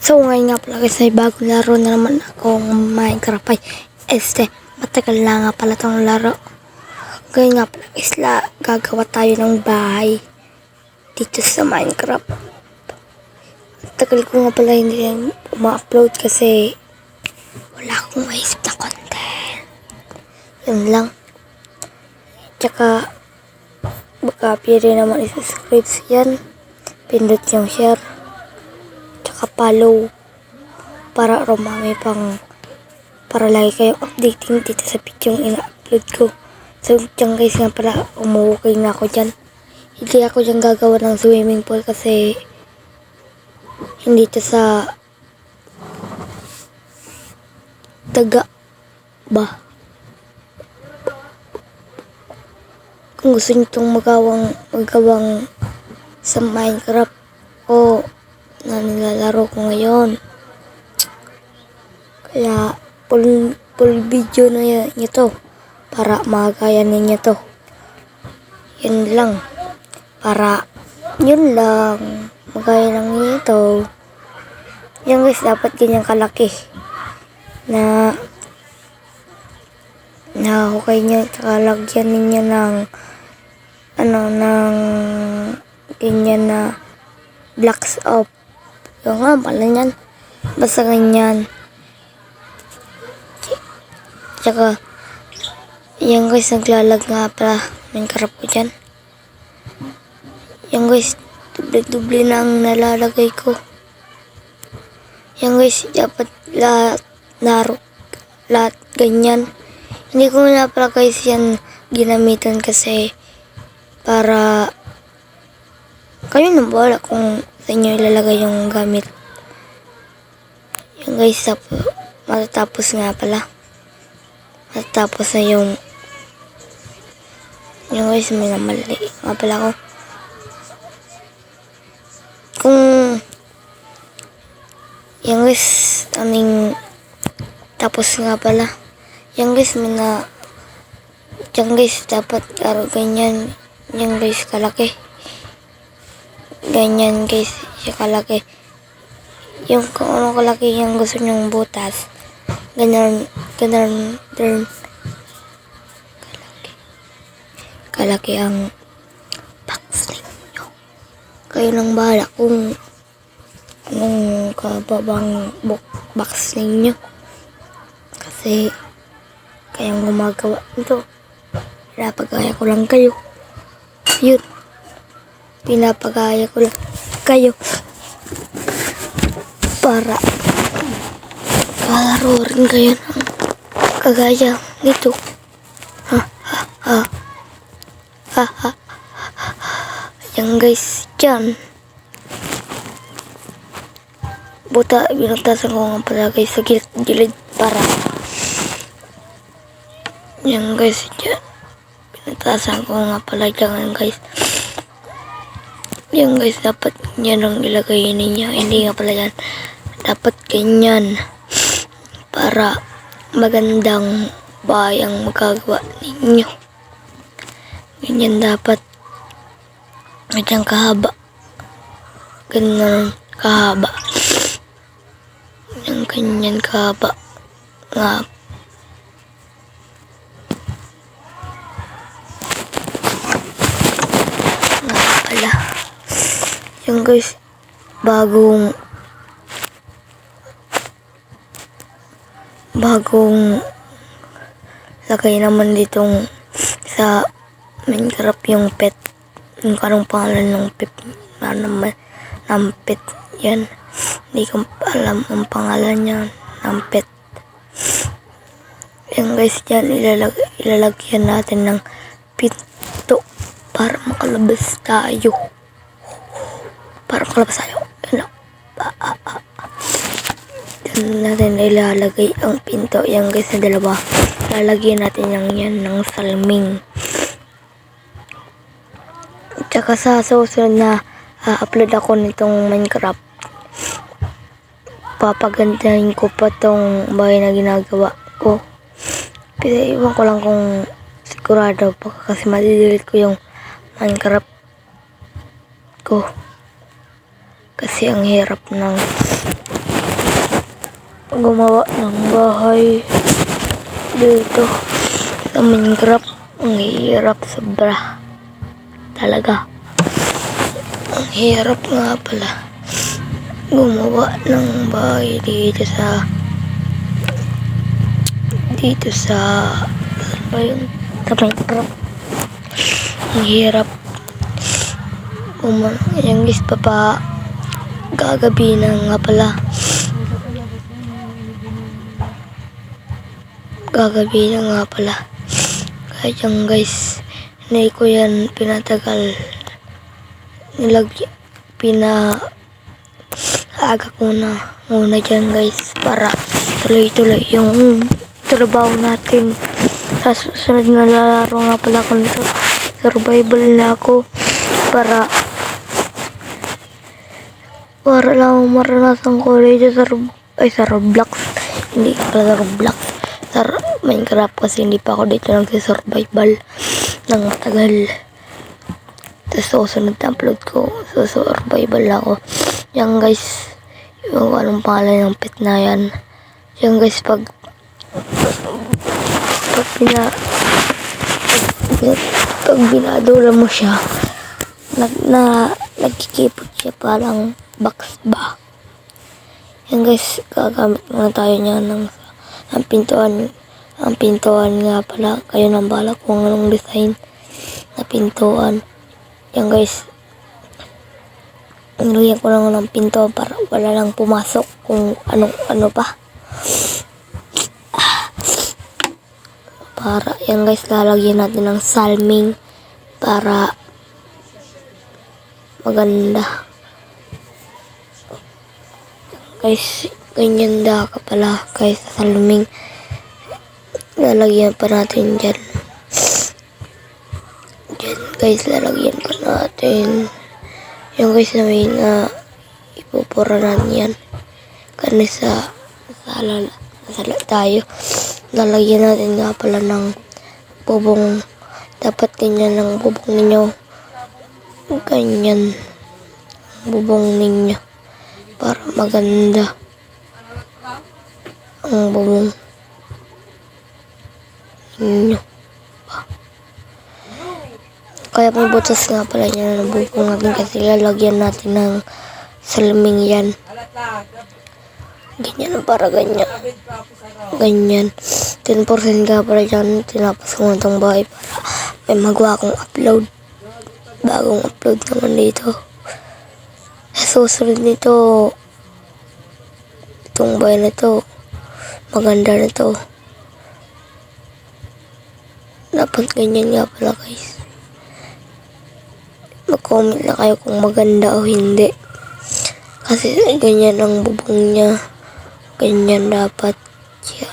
So ngayon nga pala guys, may bagong laro na naman akong Minecraft ay matagal na nga pala tong laro. Ngayon nga pala guys, gagawa tayo ng bahay dito sa Minecraft. Tagal ko nga pala hindi ma-upload kasi wala akong maisip na content. Yun lang. Tsaka baka pwede naman i-subscribe yan. Pindot yung share. Follow para rumami pang para lagi kayong updating dito sa video yung ina-upload ko. So dyan guys nga pala, umuukay na ako dyan. Hindi ako dyan gagawa ng swimming pool kasi hindi ito sa taga ba. Kung gusto nyo itong magawang sa Minecraft o na nilalaro ko ngayon, kaya full video na yan to para magaya ninyo to. Yun lang, para yun lang magaya lang ninyo to. Yan guys, dapat ganyan kalaki na hukay nyo, tsaka lagyan ninyo ng ng ganyan na blocks of yung nga pala yan. Basta ganyan. Tsaka, yan guys, naglalag nga pala. Minecraft ko dyan. Yan guys, duble na ang nalalagay ko. Yan guys, dapat lahat ganyan. Hindi ko na pala guys yan ginamitan kasi para kayo na bahala kung sa inyo ilalagay yung gamit. Yung guys, matatapos nga pala. Matatapos na yung guys, may namali nga pala ko. Kung yung guys, tapos nga pala. Yung guys, yung guys, dapat ganyan. Yung guys, kalaki. Ganyan guys, siya kalaki. Yung kung ano kalaki yung gusto nyong butas, ganyan kalaki ang box ninyo. Kayo nang bahala kung anong kababang box ninyo. Kasi kayang gumagawa nito. Pinapagaya ko lang kayo. Yun. Pinapagaya ko lang kayo para kalaro rin kayo ng kagaya nito. Yan guys, dyan. Binutasan ko nga pala guys sa gilid para yan guys, dyan. Binutasan ko nga pala dyan guys. Yan guys, dapat yan ang ilagay ninyo. Hindi nga pala yan. Dapat ganyan. Para magandang bahay ang magagawa ninyo. Ganyan dapat. Ganyan kahaba. Ganyan kahaba. Ganyan kahaba. Nga. Nga pala. Yung guys, bagong lagay naman ditong sa Minecraft yung pet. Yung karong pangalan ng pet. Ng pet. Yan. Hindi ko alam ang pangalan niya ng pet. Yan guys, dyan ilalagyan natin ng pinto para makalabas tayo. Para makalabas tayo. Diyan natin ilalagay ang pinto. Yan guys na dalawa. Lalagyan natin yan ng salming. Tsaka sa susunod na upload ako nitong Minecraft, papagandahin ko pa tong bahay na ginagawa ko. Kasi iwan ko lang kung sigurado pa kasi madidelete ko yung Minecraft ko. Kasi ang hirap ng gumawa ng bahay dito sa Minecraft. Ang hirap sobra. Talaga. Ang hirap nga pala gumawa ng bahay dito sa saan ba yun? Sa Minecraft. Ang hirap. Yung guys gagabi na nga pala. Gagabi na nga pala. Kaya dyan guys, hindi ko yan pinatagal. Aga ko na muna dyan guys para tuloy-tuloy yung trabaho natin. Sa susunod na lalaro nga pala ako nito. Survival na ako para lang maranasan ko dito sa Roblox. Hindi pala sa Roblox. Sa Minecraft kasi hindi pa ako dito nagsisurvival ng matagal. Tapos susunod na upload ko. Survival ako. Yan guys. Yung anong pangalan ng pet na yan. Yan guys pag binadula mo siya nagkikipot siya parang box ba. Yan guys, gagamit muna tayo niya ng pintuan. Ang pintuan nga pala, kayo nang bala kung anong design na pintuan. Yan guys, nilagyan ko lang ng pintuan para wala lang pumasok kung ano pa. Para yan guys, lalagyan natin ng salming para maganda. Guys, ganyan da ka pala guys sa salming. Lalagyan pa natin dyan. Dyan guys, lalagyan pa natin. Yung guys na may ipupura natin yan. Kasi sa tayo. Lalagyan natin nga pala ng bubong. Dapat ganyan ang bubong ninyo. Ganyan ang bubong ninyo. Para maganda ang bubong ninyo. Kaya may butas nga pala niya ng bubong natin kasi lalagyan natin ng salaming yan. Ganyan para ganyan. Ganyan. 10% nga pala dyan. Tinapas ko na itong bahay para may magawa akong upload. Bagong upload naman dito. Susunod nito, itong bahay na to, maganda na to. Dapat ganyan nga pala guys. Mag-comment na kayo kung maganda o hindi. Kasi ganyan ang bubong niya. Ganyan dapat siya.